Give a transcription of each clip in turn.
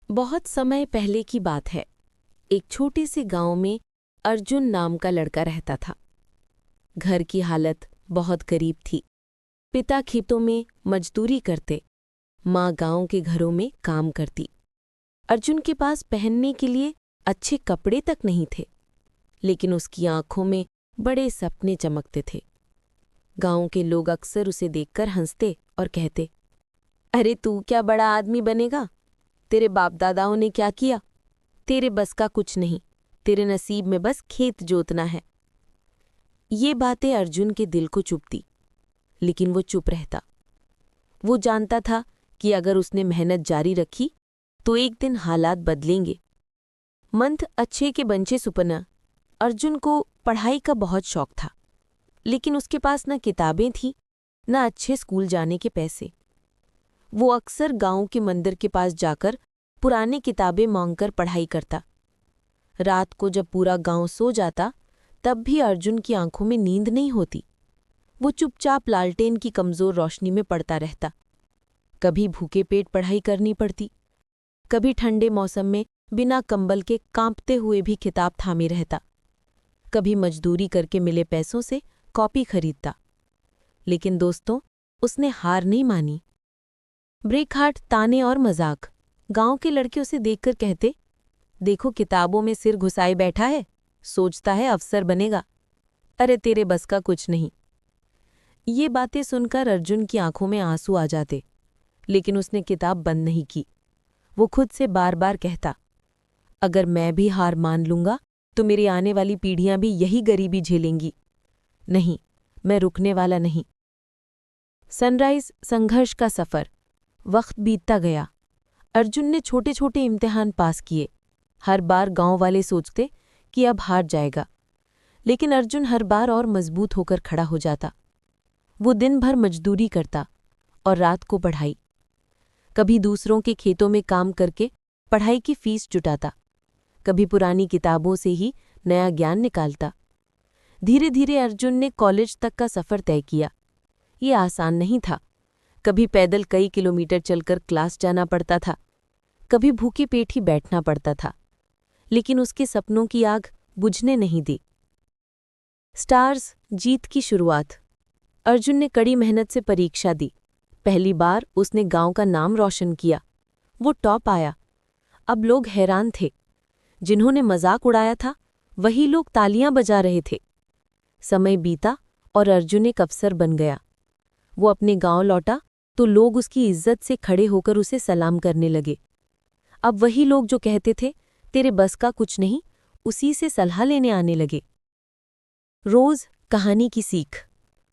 बहुत समय पहले की बात है। एक छोटे से गांव में अर्जुन नाम का लड़का रहता था। घर की हालत बहुत गरीब थी। पिता खेतों में मजदूरी करते, माँ गांव के घरों में काम करती। अर्जुन के पास पहनने के लिए अच्छे कपड़े तक नहीं थे, लेकिन उसकी आंखों में बड़े सपने चमकते थे। गांव के लोग अक्सर उसे देखकर हंसते और कहते, अरे तू क्या बड़ा आदमी बनेगा? तेरे बाप दादाओं ने क्या किया? तेरे बस का कुछ नहीं, तेरे नसीब में बस खेत जोतना है। ये बातें अर्जुन के दिल को चुभती, लेकिन वो चुप रहता। वो जानता था कि अगर उसने मेहनत जारी रखी तो एक दिन हालात बदलेंगे। मंथ अच्छे के बंचे सुपना। अर्जुन को पढ़ाई का बहुत शौक था, लेकिन उसके पास न किताबें थीं, न अच्छे स्कूल जाने के पैसे। वो अक्सर गांव के मंदिर के पास जाकर पुरानी किताबें मांगकर पढ़ाई करता। रात को जब पूरा गांव सो जाता, तब भी अर्जुन की आंखों में नींद नहीं होती। वो चुपचाप लालटेन की कमजोर रोशनी में पढ़ता रहता। कभी भूखे पेट पढ़ाई करनी पड़ती, कभी ठंडे मौसम में बिना कंबल के कांपते हुए भी किताब थामे रहता, कभी मजदूरी करके मिले पैसों से कॉपी खरीदता। लेकिन दोस्तों, उसने हार नहीं मानी। ब्रेकहाट ताने और मजाक। गांव के लड़के उसे देखकर कहते, देखो किताबों में सिर घुसाए बैठा है, सोचता है अफसर बनेगा। अरे तेरे बस का कुछ नहीं। ये बातें सुनकर अर्जुन की आंखों में आंसू आ जाते, लेकिन उसने किताब बंद नहीं की। वो खुद से बार बार कहता, अगर मैं भी हार मान लूंगा तो मेरी आने वाली पीढ़ियां भी यही गरीबी झेलेंगी। नहीं, मैं रुकने वाला नहीं। सनराइज संघर्ष का सफर। वक्त बीतता गया। अर्जुन ने छोटे छोटे इम्तिहान पास किए। हर बार गांव वाले सोचते कि अब हार जाएगा, लेकिन अर्जुन हर बार और मजबूत होकर खड़ा हो जाता। वो दिन भर मजदूरी करता और रात को पढ़ाई। कभी दूसरों के खेतों में काम करके पढ़ाई की फीस जुटाता, कभी पुरानी किताबों से ही नया ज्ञान निकालता। धीरे धीरे अर्जुन ने कॉलेज तक का सफ़र तय किया। ये आसान नहीं था। कभी पैदल कई किलोमीटर चलकर क्लास जाना पड़ता था, कभी भूखे पेट ही बैठना पड़ता था, लेकिन उसके सपनों की आग बुझने नहीं दी। स्टार्स जीत की शुरुआत। अर्जुन ने कड़ी मेहनत से परीक्षा दी। पहली बार उसने गांव का नाम रोशन किया। वो टॉप आया। अब लोग हैरान थे। जिन्होंने मजाक उड़ाया था, वही लोग तालियां बजा रहे थे। समय बीता और अर्जुन एक अफसर बन गया। वो अपने गांव लौटा तो लोग उसकी इज्जत से खड़े होकर उसे सलाम करने लगे। अब वही लोग जो कहते थे तेरे बस का कुछ नहीं, उसी से सलाह लेने आने लगे। रोज कहानी की सीख।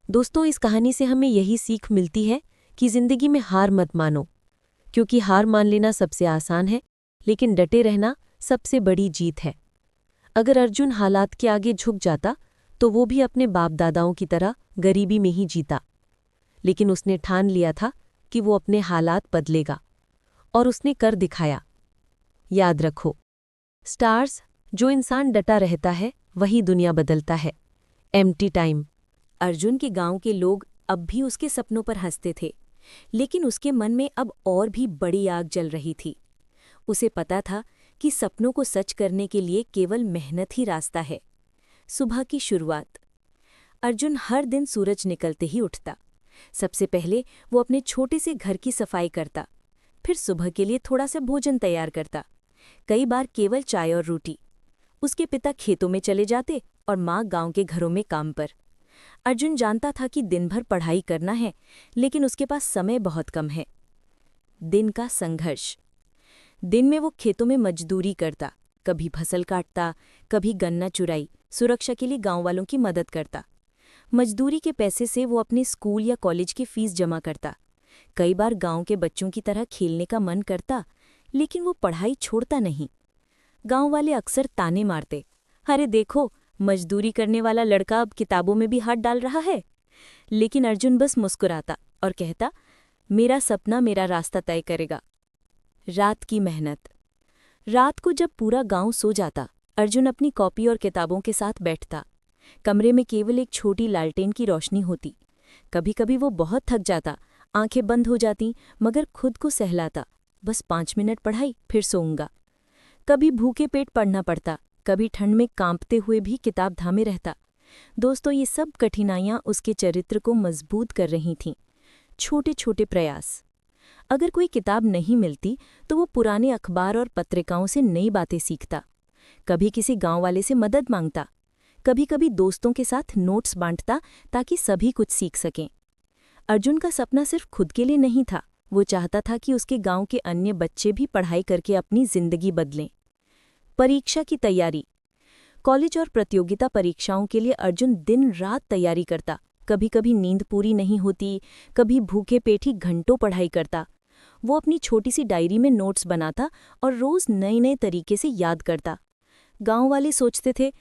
दोस्तों, इस कहानी से हमें यही सीख मिलती है कि जिंदगी में हार मत मानो, क्योंकि हार मान लेना सबसे आसान है, लेकिन डटे रहना सबसे बड़ी जीत है। अगर अर्जुन हालात के आगे झुक जाता तो वो भी अपने बाप दादाओं की तरह गरीबी में ही जीता, लेकिन उसने ठान लिया था कि वो अपने हालात बदलेगा, और उसने कर दिखाया। याद रखो, स्टार्स, जो इंसान डटा रहता है वही दुनिया बदलता है। Empty time. अर्जुन के गांव के लोग अब भी उसके सपनों पर हंसते थे, लेकिन उसके मन में अब और भी बड़ी आग जल रही थी। उसे पता था कि सपनों को सच करने के लिए केवल मेहनत ही रास्ता है। सुबह की शुरुआत। अर्जुन हर दिन सूरज निकलते ही उठता। सबसे पहले वो अपने छोटे से घर की सफाई करता, फिर सुबह के लिए थोड़ा सा भोजन तैयार करता, कई बार केवल चाय और रोटी। उसके पिता खेतों में चले जाते और माँ गांव के घरों में काम पर। अर्जुन जानता था कि दिन भर पढ़ाई करना है, लेकिन उसके पास समय बहुत कम है। दिन का संघर्ष। दिन में वो खेतों में मजदूरी करता, कभी फसल काटता, कभी गन्ना चुराई, सुरक्षा के लिए गांव वालों की मदद करता। मजदूरी के पैसे से वो अपने स्कूल या कॉलेज की फीस जमा करता। कई बार गांव के बच्चों की तरह खेलने का मन करता, लेकिन वो पढ़ाई छोड़ता नहीं। गांव वाले अक्सर ताने मारते, अरे देखो, मजदूरी करने वाला लड़का अब किताबों में भी हाथ डाल रहा है। लेकिन अर्जुन बस मुस्कुराता और कहता, मेरा सपना मेरा रास्ता तय करेगा। रात की मेहनत। रात को जब पूरा गांव सो जाता, अर्जुन अपनी कॉपी और किताबों के साथ बैठता। कमरे में केवल एक छोटी लालटेन की रोशनी होती। कभी कभी वो बहुत थक जाता, आंखें बंद हो जाती, मगर खुद को सहलाता, बस 5 मिनट पढ़ाई फिर सोऊंगा। कभी भूखे पेट पढ़ना पड़ता, कभी ठंड में कांपते हुए भी किताब थामे रहता। दोस्तों, ये सब कठिनाइयाँ उसके चरित्र को मजबूत कर रही थीं। छोटे छोटे प्रयास। अगर कोई किताब नहीं मिलती तो वो पुराने अखबार और पत्रिकाओं से नई बातें सीखता। कभी किसी गांव वाले से मदद मांगता, कभी कभी दोस्तों के साथ नोट्स बांटता ताकि सभी कुछ सीख सकें। अर्जुन का सपना सिर्फ खुद के लिए नहीं था, वो चाहता था कि उसके गांव के अन्य बच्चे भी पढ़ाई करके अपनी जिंदगी बदलें। परीक्षा की तैयारी। कॉलेज और प्रतियोगिता परीक्षाओं के लिए अर्जुन दिन रात तैयारी करता। कभी कभी नींद पूरी नहीं होती, कभी भूखे पेट ही घंटों पढ़ाई करता। वो अपनी छोटी सी डायरी में नोट्स बनाता और रोज नए नए तरीके से याद करता। गांव वाले सोचते थे,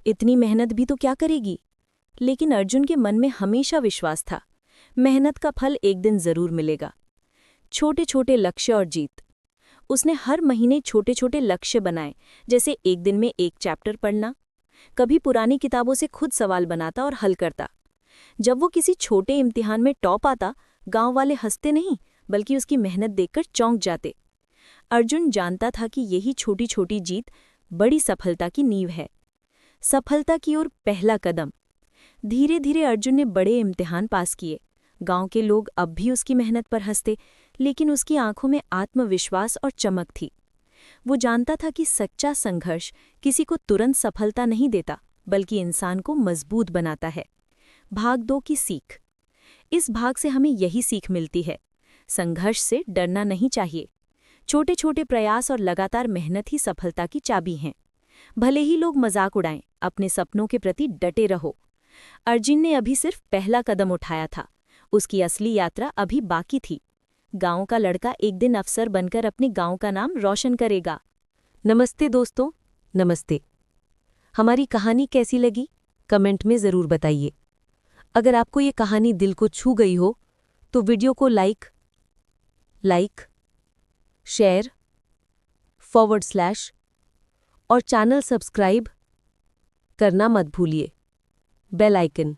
इतनी मेहनत भी तो क्या करेगी? लेकिन अर्जुन के मन में हमेशा विश्वास था, मेहनत का फल एक दिन जरूर मिलेगा। छोटे छोटे लक्ष्य और जीत। उसने हर महीने छोटे छोटे लक्ष्य बनाए, जैसे एक दिन में एक चैप्टर पढ़ना। कभी पुरानी किताबों से खुद सवाल बनाता और हल करता। जब वो किसी छोटे इम्तिहान में टॉप आता, गांव वाले हंसते नहीं बल्कि उसकी मेहनत देखकर चौंक जाते। अर्जुन जानता था कि यही छोटी छोटी जीत बड़ी सफलता की नींव है। सफलता की ओर पहला कदम। धीरे धीरे अर्जुन ने बड़े इम्तिहान पास किए। गांव के लोग अब भी उसकी मेहनत पर हंसते, लेकिन उसकी आंखों में आत्मविश्वास और चमक थी। वो जानता था कि सच्चा संघर्ष किसी को तुरंत सफलता नहीं देता, बल्कि इंसान को मजबूत बनाता है। भाग 2 की सीख। इस भाग से हमें यही सीख मिलती है, संघर्ष से डरना नहीं चाहिए। छोटे छोटे प्रयास और लगातार मेहनत ही सफलता की चाबी हैं। भले ही लोग मजाक उड़ाएं, अपने सपनों के प्रति डटे रहो। अर्जुन ने अभी सिर्फ पहला कदम उठाया था, उसकी असली यात्रा अभी बाकी थी। गांव का लड़का एक दिन अफसर बनकर अपने गांव का नाम रोशन करेगा। नमस्ते दोस्तों, नमस्ते। हमारी कहानी कैसी लगी कमेंट में ज़रूर बताइए। अगर आपको ये कहानी दिल को छू गई हो तो वीडियो को लाइक, शेयर, / और चैनल सब्सक्राइब करना मत भूलिए। Bell icon